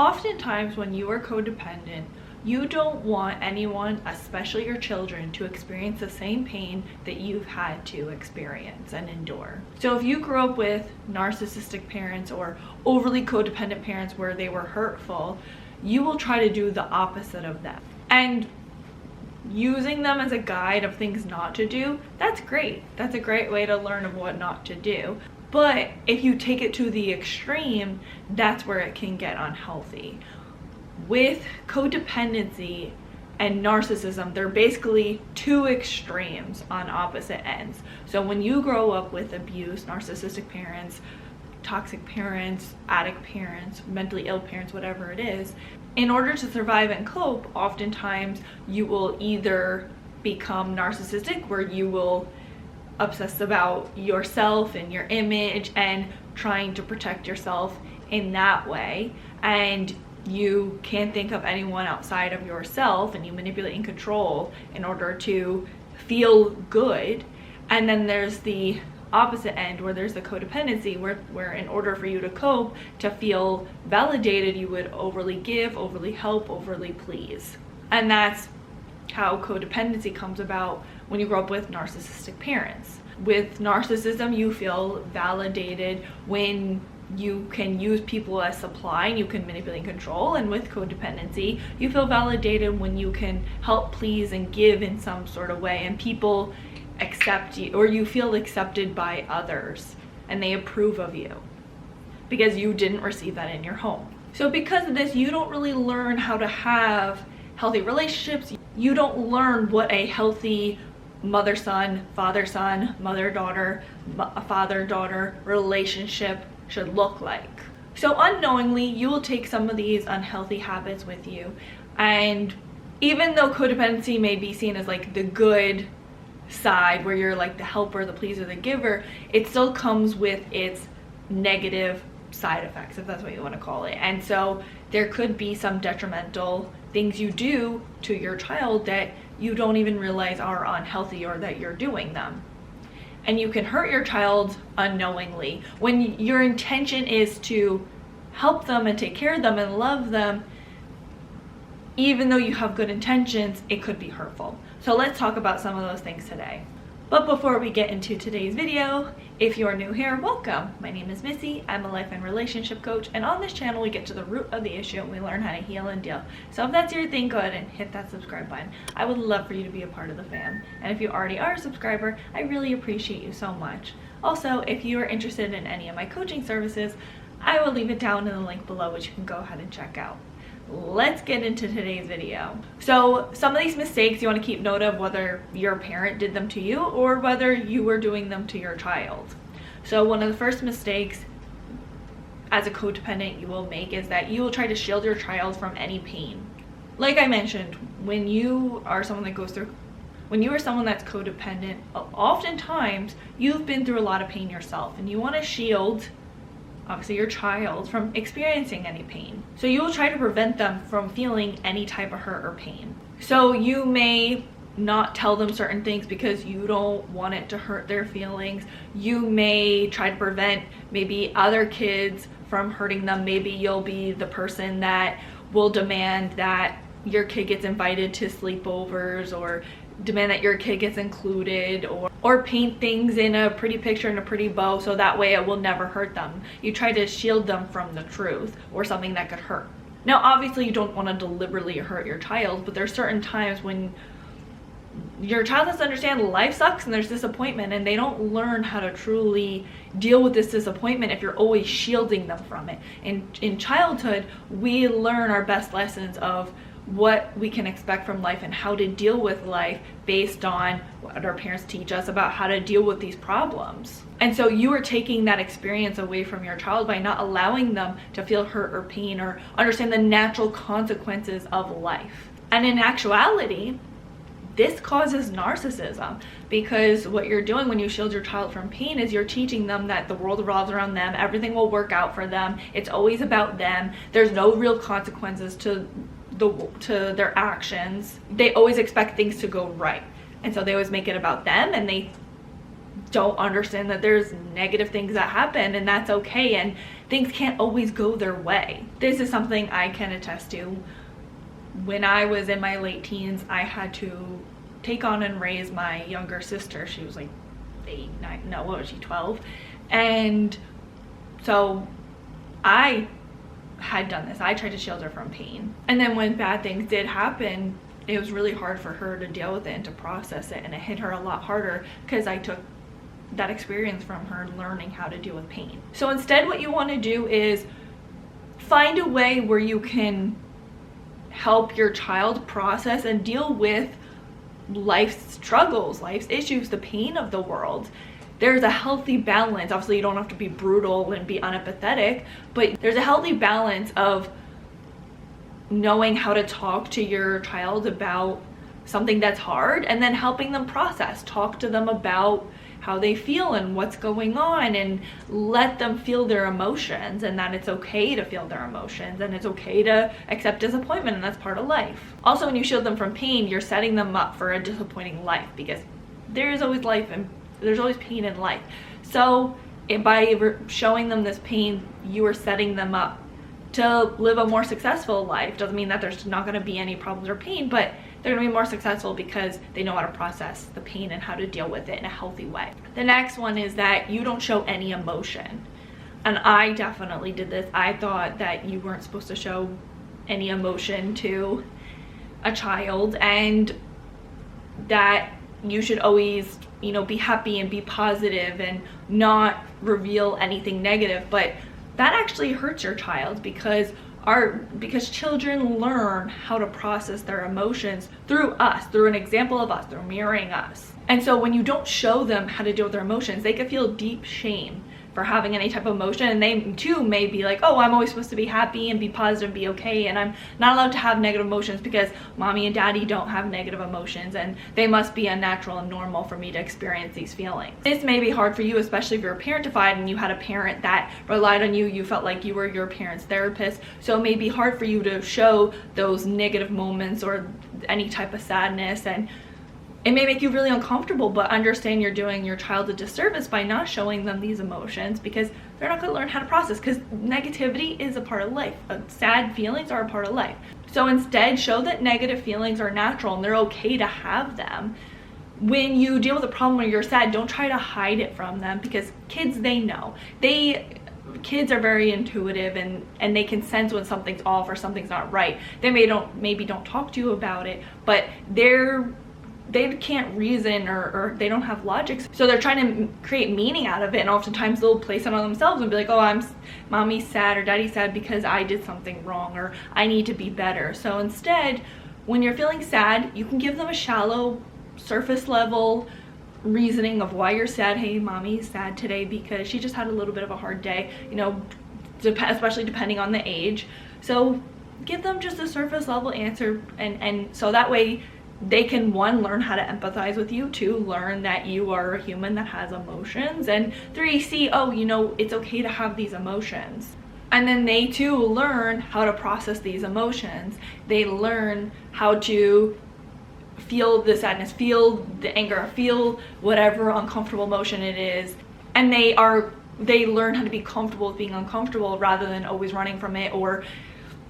Oftentimes when you are codependent, you don't want anyone, especially your children, to experience the same pain that you've had to experience and endure. So if you grew up with narcissistic parents or overly codependent parents where they were hurtful, you will try to do the opposite of them. And using them as a guide of things not to do, that's great. That's a great way to learn of what not to do. But if you take it to the extreme, that's where it can get unhealthy. With codependency and narcissism, they're basically two extremes on opposite ends. So when you grow up with abuse, narcissistic parents, toxic parents, addict parents, mentally ill parents, whatever it is, in order to survive and cope, oftentimes you will either become narcissistic, where you will obsess about yourself and your image and trying to protect yourself in that way, and you can't think of anyone outside of yourself, and you manipulate and control in order to feel good. And then there's the opposite end, where there's the codependency, where in order for you to cope, to feel validated, you would overly give, overly help, overly please. And that's how codependency comes about when you grow up with narcissistic parents. With narcissism, you feel validated when you can use people as supply and you can manipulate and control. And with codependency, you feel validated when you can help, please, and give in some sort of way, and people accept you, or you feel accepted by others and they approve of you because you didn't receive that in your home. So because of this, you don't really learn how to have healthy relationships. You don't learn what a healthy mother-son, father-son, mother-daughter, father-daughter relationship should look like. So unknowingly, you will take some of these unhealthy habits with you. And even though codependency may be seen as like the good side, where you're like the helper, the pleaser, the giver, it still comes with its negative side effects, if that's what you want to call it. And so there could be some detrimental things you do to your child that you don't even realize are unhealthy, or that you're doing them. And you can hurt your child unknowingly. When your intention is to help them and take care of them and love them, even though you have good intentions, it could be hurtful. So let's talk about some of those things today. But before we get into today's video, if you are new here, welcome. My name is Missy. I'm a life and relationship coach, and on this channel we get to the root of the issue and we learn how to heal and deal. So if that's your thing, go ahead and hit that subscribe button. I would love for you to be a part of the fam. And if you already are a subscriber, I really appreciate you so much. Also, if you are interested in any of my coaching services, I will leave it down in the link below, which you can go ahead and check out. Let's get into today's video. So some of these mistakes you want to keep note of, whether your parent did them to you or whether you were doing them to your child. So one of the first mistakes as a codependent you will make is that you will try to shield your child from any pain. Like I mentioned, when you are someone that goes through, when you are someone that's codependent, oftentimes you've been through a lot of pain yourself, and you want to shield obviously your child from experiencing any pain. So you will try to prevent them from feeling any type of hurt or pain. So you may not tell them certain things because you don't want it to hurt their feelings. You may try to prevent maybe other kids from hurting them. Maybe you'll be the person that will demand that your kid gets invited to sleepovers, or demand that your kid gets included, or paint things in a pretty picture and a pretty bow so that way it will never hurt them. You try to shield them from the truth or something that could hurt. Now obviously you don't want to deliberately hurt your child, but there's certain times when your child has to understand life sucks and there's disappointment, and they don't learn how to truly deal with this disappointment if you're always shielding them from it. In childhood, we learn our best lessons of what we can expect from life and how to deal with life based on what our parents teach us about how to deal with these problems. And so you are taking that experience away from your child by not allowing them to feel hurt or pain or understand the natural consequences of life. And in actuality, this causes narcissism, because what you're doing when you shield your child from pain is you're teaching them that the world revolves around them, everything will work out for them, it's always about them, there's no real consequences to their actions. They always expect things to go right, and so they always make it about them, and they don't understand that there's negative things that happen, and that's okay, and things can't always go their way. This is something I can attest to. When I was in my late teens, I had to take on and raise my younger sister. She was like 8, 9, no, what was she, 12? And so I had done this. I tried to shield her from pain. And then when bad things did happen, it was really hard for her to deal with it and to process it, and it hit her a lot harder because I took that experience from her, learning how to deal with pain. So instead, what you want to do is find a way where you can help your child process and deal with life's struggles, life's issues, the pain of the world. There's a healthy balance. Obviously, you don't have to be brutal and be unempathetic, but there's a healthy balance of knowing how to talk to your child about something that's hard, and then helping them process. Talk to them about how they feel and what's going on, and let them feel their emotions, and that it's okay to feel their emotions, and it's okay to accept disappointment, and that's part of life. Also, when you shield them from pain, you're setting them up for a disappointing life, because there's always life and there's always pain in life. So by showing them this pain, you are setting them up to live a more successful life. Doesn't mean that there's not going to be any problems or pain, but they're going to be more successful because they know how to process the pain and how to deal with it in a healthy way. The next one is that you don't show any emotion. And I definitely did this. I thought that you weren't supposed to show any emotion to a child, and that you should always, you know, be happy and be positive and not reveal anything negative. But that actually hurts your child, because children learn how to process their emotions through us, through an example of us, through mirroring us. And so when you don't show them how to deal with their emotions, they could feel deep shame for having any type of emotion, and they too may be like, oh, I'm always supposed to be happy and be positive and be okay, and I'm not allowed to have negative emotions because mommy and daddy don't have negative emotions, and they must be unnatural and normal for me to experience these feelings. This may be hard for you, especially if you're parentified and you had a parent that relied on you. You felt like you were your parent's therapist, so it may be hard for you to show those negative moments or any type of sadness, and it may make you really uncomfortable, but understand you're doing your child a disservice by not showing them these emotions, because they're not going to learn how to process, because negativity is a part of life. Sad feelings are a part of life. So instead, show that negative feelings are natural and they're okay to have them. When you deal with a problem or you're sad, don't try to hide it from them, because kids, they know. Kids are very intuitive, and they can sense when something's off or something's not right. They maybe don't talk to you about it, but they can't reason, or they don't have logic, so they're trying to create meaning out of it, and oftentimes they'll place it on themselves and be like, oh, mommy's sad or daddy's sad because I did something wrong, or I need to be better. So instead, when you're feeling sad, you can give them a shallow, surface level reasoning of why you're sad. Hey, mommy's sad today because she just had a little bit of a hard day, you know, especially depending on the age. So give them just a surface level answer, and so that way they can, 1, learn how to empathize with you, 2, learn that you are a human that has emotions, and 3, see, oh, you know, it's okay to have these emotions. And then they too learn how to process these emotions. They learn how to feel the sadness, feel the anger, feel whatever uncomfortable emotion it is, and they learn how to be comfortable with being uncomfortable, rather than always running from it or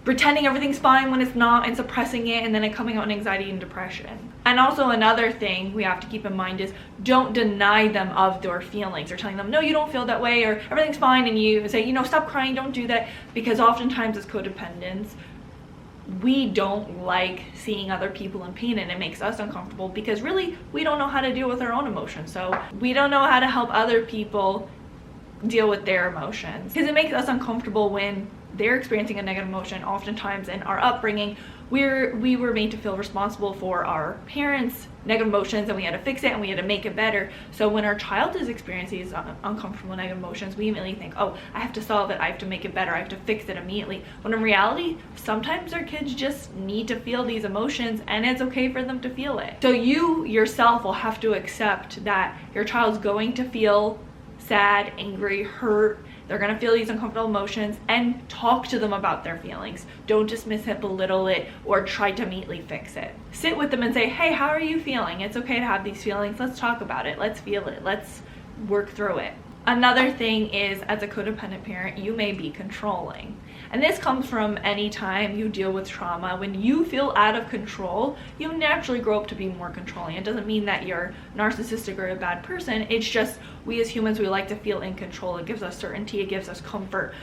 pretending everything's fine when it's not, and suppressing it, and then it coming out in anxiety and depression. And also, another thing we have to keep in mind is, don't deny them of their feelings, or telling them, no, you don't feel that way, or everything's fine, and you say, you know, stop crying, don't do that, because oftentimes as codependents, we don't like seeing other people in pain, and it makes us uncomfortable, because really we don't know how to deal with our own emotions. So we don't know how to help other people deal with their emotions, because it makes us uncomfortable when they're experiencing a negative emotion. Oftentimes in our upbringing, we were made to feel responsible for our parents' negative emotions, and we had to fix it and we had to make it better. So when our child is experiencing these uncomfortable negative emotions, we immediately think, oh, I have to solve it, I have to make it better, I have to fix it immediately. When in reality, sometimes our kids just need to feel these emotions, and it's okay for them to feel it. So you yourself will have to accept that your child's going to feel sad, angry, hurt. They're going to feel these uncomfortable emotions, and talk to them about their feelings. Don't dismiss it, belittle it, or try to immediately fix it. Sit with them and say, hey, how are you feeling? It's okay to have these feelings. Let's talk about it. Let's feel it. Let's work through it. Another thing is, as a codependent parent, you may be controlling. And this comes from any time you deal with trauma. When you feel out of control, you naturally grow up to be more controlling. It doesn't mean that you're narcissistic or a bad person. It's just we as humans, we like to feel in control. It gives us certainty, it gives us comfort,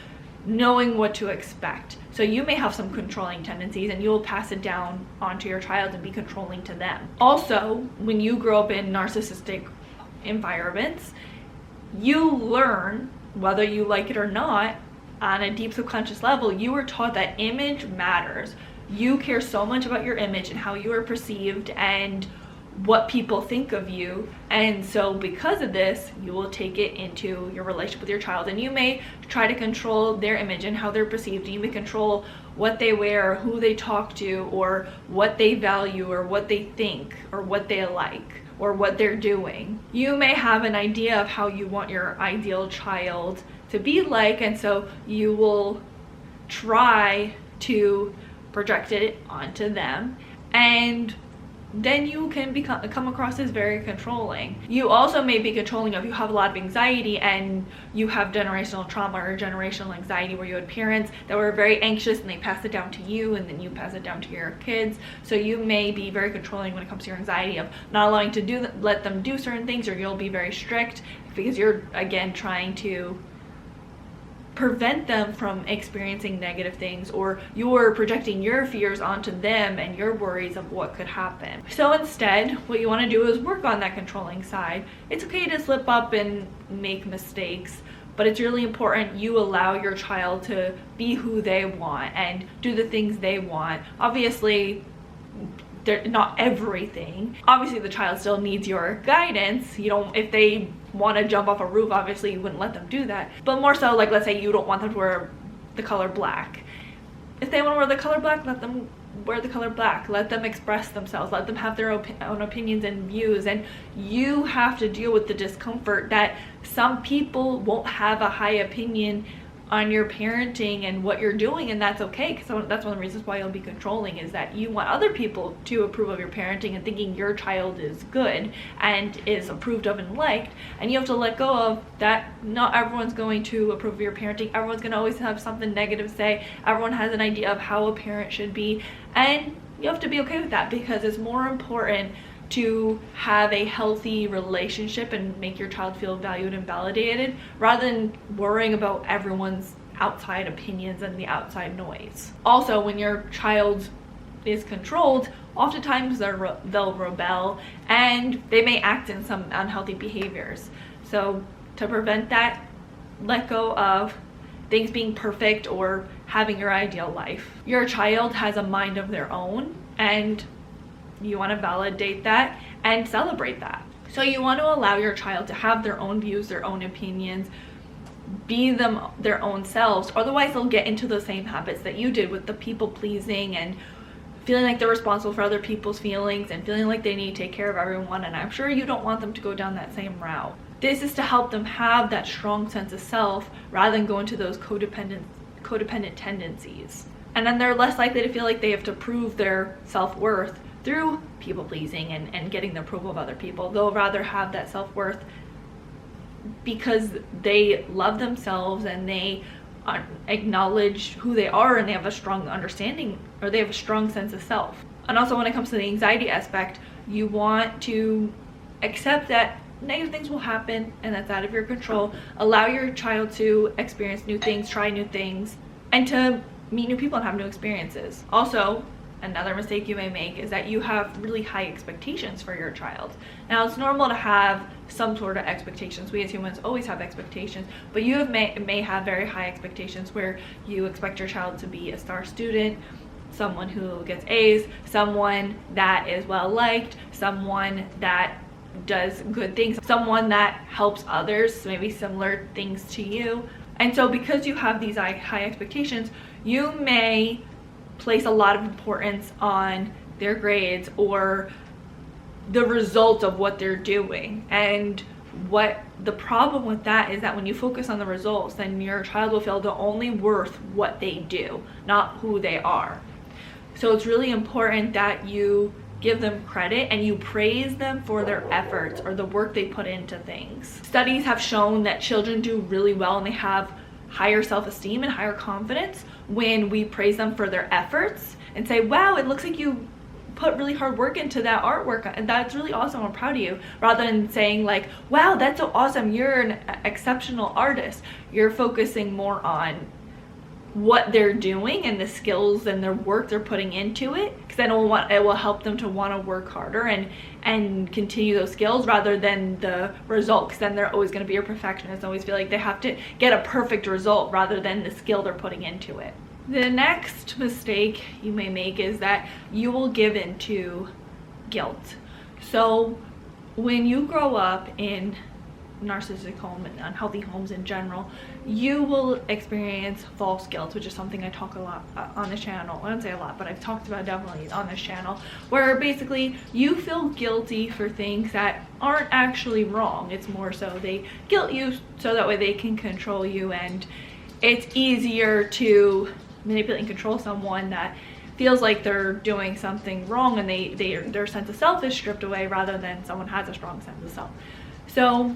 knowing what to expect. So you may have some controlling tendencies and you'll pass it down onto your child and be controlling to them. Also, when you grow up in narcissistic environments, you learn, whether you like it or not, on a deep subconscious level, you were taught that image matters. You care so much about your image and how you are perceived and what people think of you. And so because of this, you will take it into your relationship with your child, and you may try to control their image and how they're perceived. You may control what they wear, who they talk to, or what they value, or what they think, or what they like, or what they're doing. You may have an idea of how you want your ideal child to be like, and so you will try to project it onto them, and then you can come across as very controlling. You also may be controlling if you have a lot of anxiety and you have generational trauma or generational anxiety, where you had parents that were very anxious and they pass it down to you, and then you pass it down to your kids. So you may be very controlling when it comes to your anxiety, of not allowing to let them do certain things, or you'll be very strict because you're, again, trying to prevent them from experiencing negative things, or you're projecting your fears onto them and your worries of what could happen. So instead, what you want to do is work on that controlling side. It's okay to slip up and make mistakes, but it's really important you allow your child to be who they want and do the things they want. Obviously, they're not everything. Obviously, the child still needs your guidance. You don't, if they want to jump off a roof, obviously you wouldn't let them do that. But more so, like, let's say you don't want them to wear the color black. If they want to wear the color black, let them wear the color black. Let them express themselves. Let them have their own opinions and views. And you have to deal with the discomfort that some people won't have a high opinion on your parenting and what you're doing, and that's okay, because that's one of the reasons why you'll be controlling, is that you want other people to approve of your parenting and thinking your child is good and is approved of and liked. And you have to let go of that. Not everyone's going to approve of your parenting. Everyone's going to always have something negative to say. Everyone has an idea of how a parent should be, and you have to be okay with that, because it's more important to have a healthy relationship and make your child feel valued and validated, rather than worrying about everyone's outside opinions and the outside noise. Also, when your child is controlled, oftentimes they'll rebel and they may act in some unhealthy behaviors. So to prevent that, let go of things being perfect or having your ideal life. Your child has a mind of their own, and you want to validate that and celebrate that. So you want to allow your child to have their own views, their own opinions, be them their own selves. Otherwise, they'll get into the same habits that you did with the people pleasing and feeling like they're responsible for other people's feelings and feeling like they need to take care of everyone. And I'm sure you don't want them to go down that same route. This is to help them have that strong sense of self, rather than go into those codependent tendencies. And then they're less likely to feel like they have to prove their self-worth through people pleasing and getting the approval of other people. They'll rather have that self-worth because they love themselves and they acknowledge who they are, and they have a strong understanding, or they have a strong sense of self. And also, when it comes to the anxiety aspect, you want to accept that negative things will happen and that's out of your control. Allow your child to experience new things, try new things, and to meet new people and have new experiences. Also, another mistake you may make is that you have really high expectations for your child. Now, it's normal to have some sort of expectations. We as humans always have expectations, but you may have very high expectations where you expect your child to be a star student, someone who gets A's, someone that is well liked, someone that does good things, someone that helps others, maybe similar things to you. And so because you have these high expectations, you may place a lot of importance on their grades or the result of what they're doing. And what the problem with that is that when you focus on the results, then your child will feel they're only worth what they do, not who they are. So it's really important that you give them credit and you praise them for their efforts or the work they put into things. Studies have shown that children do really well and they have higher self-esteem and higher confidence when we praise them for their efforts and say, wow, it looks like you put really hard work into that artwork and that's really awesome, I'm proud of you, rather than saying like, wow, that's so awesome, you're an exceptional artist. You're focusing more on what they're doing and the skills and their work they're putting into it, because then it will help them to want to work harder and continue those skills rather than the result, because then they're always going to be a perfectionist, always feel like they have to get a perfect result rather than the skill they're putting into it. The next mistake you may make is that you will give into guilt. So when you grow up in narcissistic home and unhealthy homes in general, you will experience false guilt, which is something I talk a lot on this channel. I don't say a lot, but I've talked about definitely on this channel, where basically you feel guilty for things that aren't actually wrong. It's more so they guilt you so that way they can control you, and it's easier to manipulate and control someone that feels like they're doing something wrong and their sense of self is stripped away rather than someone has a strong sense of self. So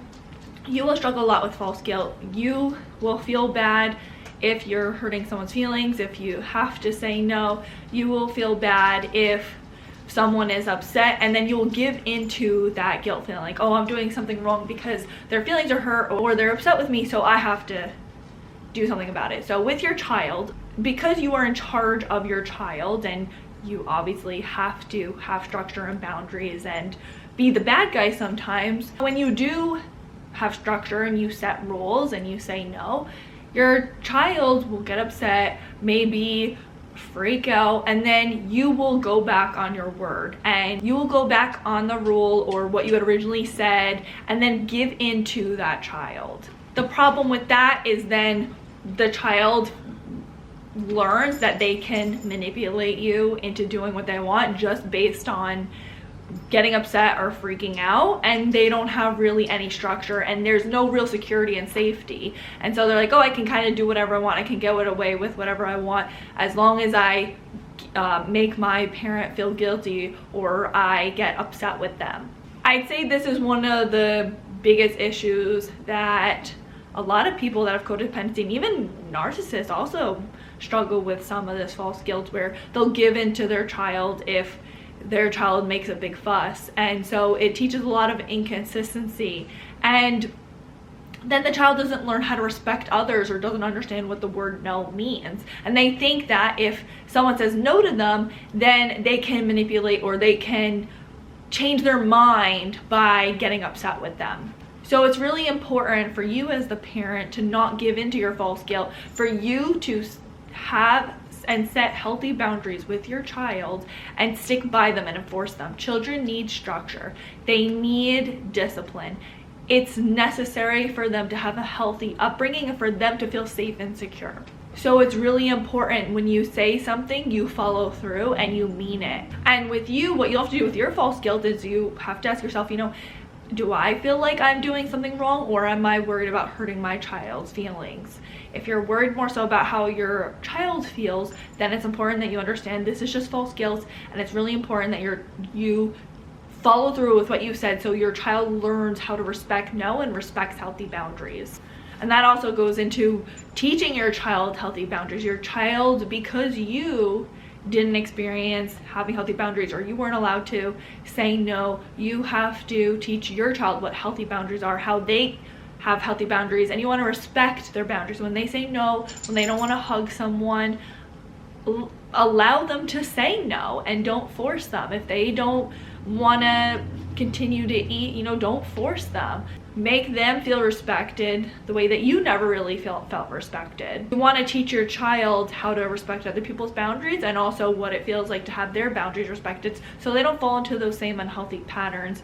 you will struggle a lot with false guilt. You will feel bad if you're hurting someone's feelings, if you have to say no. You will feel bad if someone is upset, and then you will give into that guilt feeling like, oh, I'm doing something wrong because their feelings are hurt or they're upset with me, so I have to do something about it. So with your child, because you are in charge of your child and you obviously have to have structure and boundaries and be the bad guy sometimes, when you do have structure and you set rules and you say no, your child will get upset, maybe freak out, and then you will go back on your word and you will go back on the rule or what you had originally said and then give into that child. The problem with that is then the child learns that they can manipulate you into doing what they want just based on getting upset or freaking out, and they don't have really any structure and there's no real security and safety, and so they're like, oh, I can kind of do whatever I want, I can get away with whatever I want as long as I make my parent feel guilty or I get upset with them. I'd say this is one of the biggest issues that a lot of people that have codependency and even narcissists also struggle with, some of this false guilt where they'll give in to their child if their child makes a big fuss, and so it teaches a lot of inconsistency, and then the child doesn't learn how to respect others or doesn't understand what the word no means, and they think that if someone says no to them then they can manipulate or they can change their mind by getting upset with them. So it's really important for you as the parent to not give into your false guilt, for you to have and set healthy boundaries with your child and stick by them and enforce them. Children need structure. They need discipline. It's necessary for them to have a healthy upbringing and for them to feel safe and secure. So it's really important when you say something, you follow through and you mean it. And with you, what you have to do with your false guilt is you have to ask yourself, do I feel like I'm doing something wrong, or am I worried about hurting my child's feelings? If you're worried more so about how your child feels, then it's important that you understand this is just false guilt, and it's really important that you follow through with what you said so your child learns how to respect no and respects healthy boundaries. And that also goes into teaching your child healthy boundaries. Your child, because you didn't experience having healthy boundaries or you weren't allowed to say no, you have to teach your child what healthy boundaries are, how they have healthy boundaries, and you want to respect their boundaries. When they say no, when they don't want to hug someone, allow them to say no and don't force them. If they don't want to continue to eat, don't force them. Make them feel respected the way that you never really felt respected. You want to teach your child how to respect other people's boundaries and also what it feels like to have their boundaries respected, so they don't fall into those same unhealthy patterns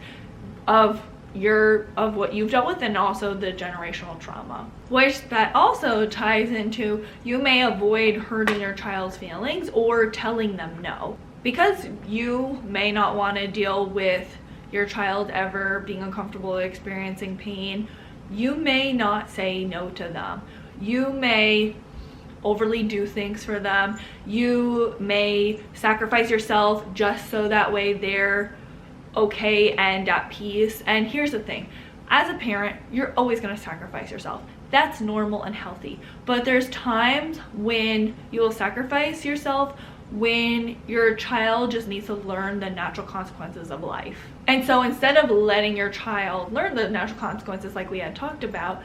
of what you've dealt with, and also the generational trauma, which that also ties into you may avoid hurting your child's feelings or telling them no, because you may not want to deal with your child ever being uncomfortable, experiencing pain. You may not say no to them. You may overly do things for them. You may sacrifice yourself just so that way they're okay and at peace. And here's the thing, as a parent, you're always going to sacrifice yourself. That's normal and healthy. But there's times when you will sacrifice yourself when your child just needs to learn the natural consequences of life. And so instead of letting your child learn the natural consequences like we had talked about,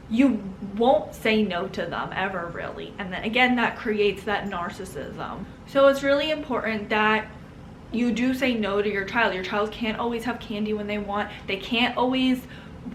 you won't say no to them ever, really. And then again, that creates that narcissism. So it's really important that you do say no to your child. Your child can't always have candy when they want. They can't always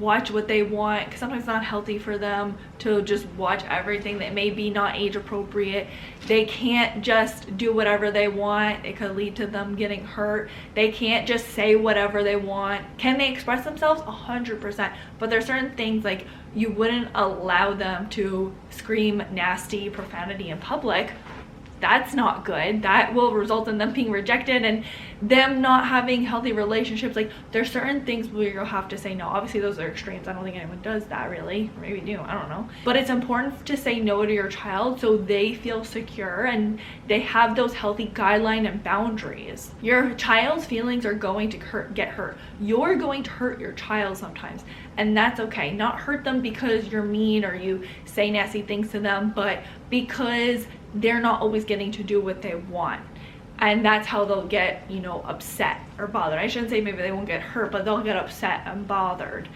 watch what they want, because sometimes it's not healthy for them to just watch everything that may be not age appropriate. They can't just do whatever they want. It could lead to them getting hurt. They can't just say whatever they want. Can they express themselves? 100%. But there's certain things, like you wouldn't allow them to scream nasty profanity in public. That's not good. That will result in them being rejected and them not having healthy relationships. Like, there's certain things where you'll have to say no. Obviously those are extremes. I don't think anyone does that, really. Or maybe do, I don't know. But it's important to say no to your child so they feel secure and they have those healthy guidelines and boundaries. Your child's feelings are going to get hurt. You're going to hurt your child sometimes, and that's okay. Not hurt them because you're mean or you say nasty things to them, but because they're not always getting to do what they want. And that's how they'll get, you know, upset or bothered. I shouldn't say maybe they won't get hurt, but they'll get upset and bothered.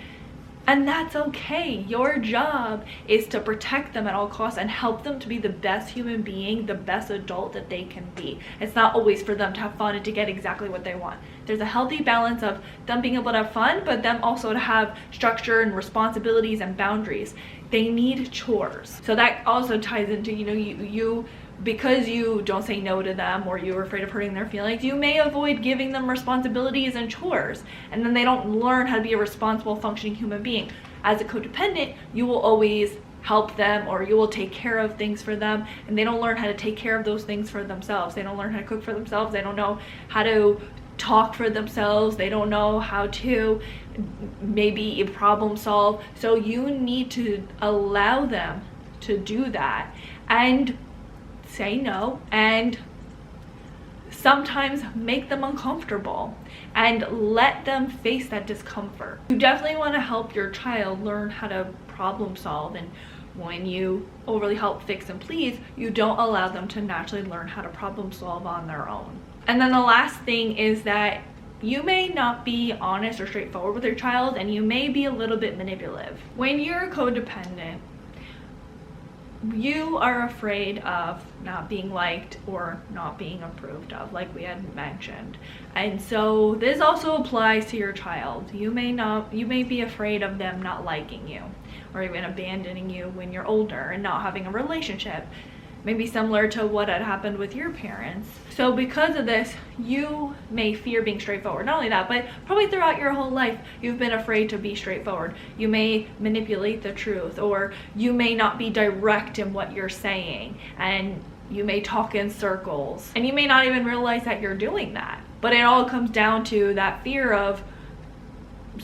And that's okay. Your job is to protect them at all costs and help them to be the best human being, the best adult that they can be. It's not always for them to have fun and to get exactly what they want. There's a healthy balance of them being able to have fun, but them also to have structure and responsibilities and boundaries. They need chores. So that also ties into, you know, you because you don't say no to them or you're afraid of hurting their feelings, you may avoid giving them responsibilities and chores, and then they don't learn how to be a responsible, functioning human being. As a codependent, you will always help them or you will take care of things for them, and they don't learn how to take care of those things for themselves. They don't learn how to cook for themselves. They don't know how to talk for themselves. They don't know how to maybe problem solve. So you need to allow them to do that and say no, and sometimes make them uncomfortable and let them face that discomfort. You definitely want to help your child learn how to problem solve, and when you overly help fix and please, you don't allow them to naturally learn how to problem solve on their own. And then the last thing is that you may not be honest or straightforward with your child, and you may be a little bit manipulative. When you're codependent, you are afraid of not being liked or not being approved of, like we had mentioned. And so this also applies to your child. You may be afraid of them not liking you or even abandoning you when you're older and not having a relationship. Maybe similar to what had happened with your parents. So because of this, you may fear being straightforward. Not only that, but probably throughout your whole life, you've been afraid to be straightforward. You may manipulate the truth, or you may not be direct in what you're saying, and you may talk in circles, and you may not even realize that you're doing that. But it all comes down to that fear of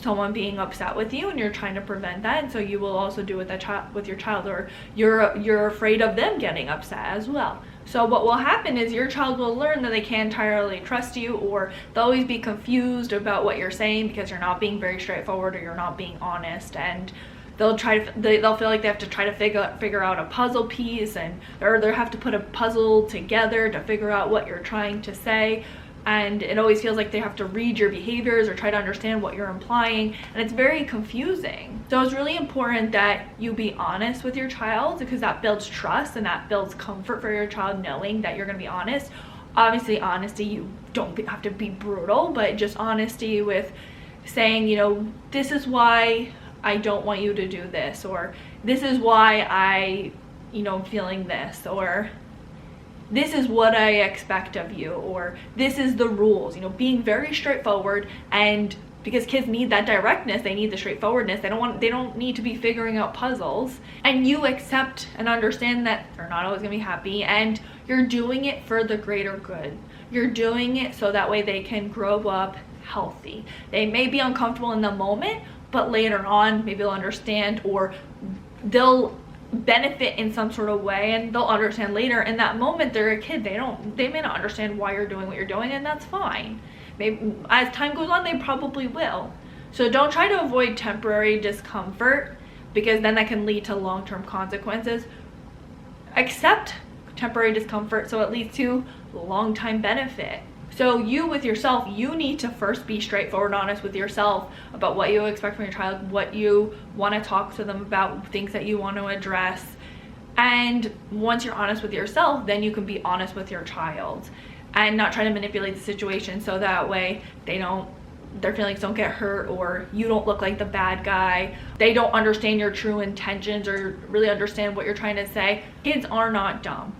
someone being upset with you, and you're trying to prevent that, and so you will also do with your child, or you're afraid of them getting upset as well. So what will happen is your child will learn that they can't entirely trust you, or they'll always be confused about what you're saying because you're not being very straightforward or you're not being honest, and they'll feel like they have to try to figure out a puzzle piece, or they have to put a puzzle together to figure out what you're trying to say. And it always feels like they have to read your behaviors or try to understand what you're implying, and it's very confusing. So it's really important that you be honest with your child, because that builds trust and that builds comfort for your child, knowing that you're going to be honest. Obviously, honesty, you don't have to be brutal, but just honesty with saying, you know, this is why I don't want you to do this, or this is why I'm feeling this, or this is what I expect of you, or this is the rules. Being very straightforward, and because kids need that directness, they need the straightforwardness. They don't need to be figuring out puzzles. And you accept and understand that they're not always gonna be happy, and you're doing it for the greater good. You're doing it so that way they can grow up healthy. They may be uncomfortable in the moment, but later on maybe they'll understand, or they'll benefit in some sort of way, and they'll understand later. In that moment, they're a kid. They may not understand why you're doing what you're doing, and that's fine. Maybe as time goes on, they probably will. So don't try to avoid temporary discomfort, because then that can lead to long-term consequences. Accept temporary discomfort so it leads to long-time benefit. So you with yourself, you need to first be straightforward and honest with yourself about what you expect from your child, what you want to talk to them about, things that you want to address. And once you're honest with yourself, then you can be honest with your child and not try to manipulate the situation so that way their feelings don't get hurt, or you don't look like the bad guy. They don't understand your true intentions or really understand what you're trying to say. Kids are not dumb.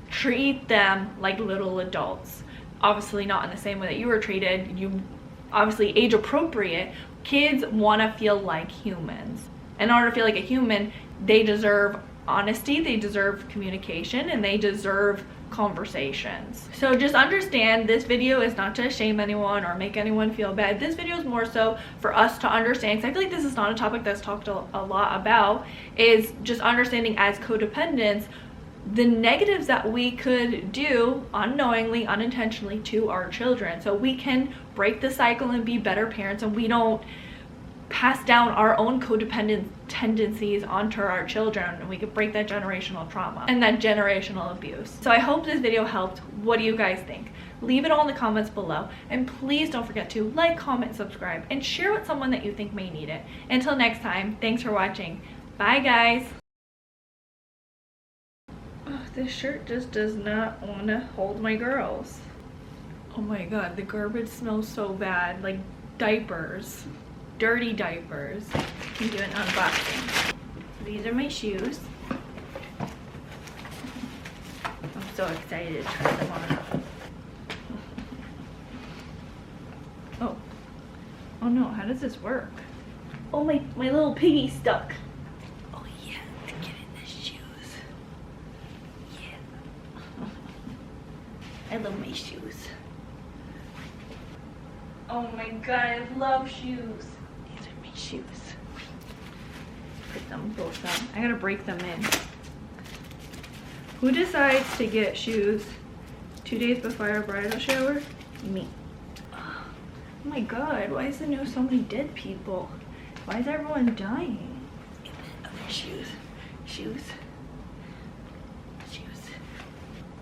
Treat them like little adults. Obviously not in the same way that you were treated. You obviously age appropriate. Kids want to feel like humans. In order to feel like a human, they deserve honesty, they deserve communication, and they deserve conversations. So just understand, this video is not to shame anyone or make anyone feel bad. This video is more so for us to understand, because I feel like this is not a topic that's talked a lot about, is just understanding as codependents the negatives that we could do unknowingly, unintentionally to our children, so we can break the cycle and be better parents, and we don't pass down our own codependent tendencies onto our children, and we could break that generational trauma and that generational abuse. So I hope this video helped. What do you guys think? Leave it all in the comments below, and please don't forget to like, comment, subscribe, and share with someone that you think may need it. Until next time, thanks for watching. Bye guys. Oh, this shirt just does not want to hold my girls. Oh my god, the garbage smells so bad, like diapers. Dirty diapers. I'm doing unboxing. These are my shoes. I'm so excited to try them on. Oh no, how does this work? Oh, my little piggy stuck. Oh yeah, to get in the shoes. Yeah. I love my shoes. Oh my god, I love shoes. Shoes. Put them both on. I gotta break them in. Who decides to get shoes 2 days before our bridal shower? Me. Oh my god, why is there so many dead people? Why is everyone dying? Other shoes. Shoes.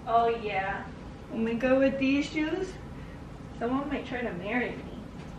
Oh yeah. I'm gonna go with these shoes. Someone might try to marry me.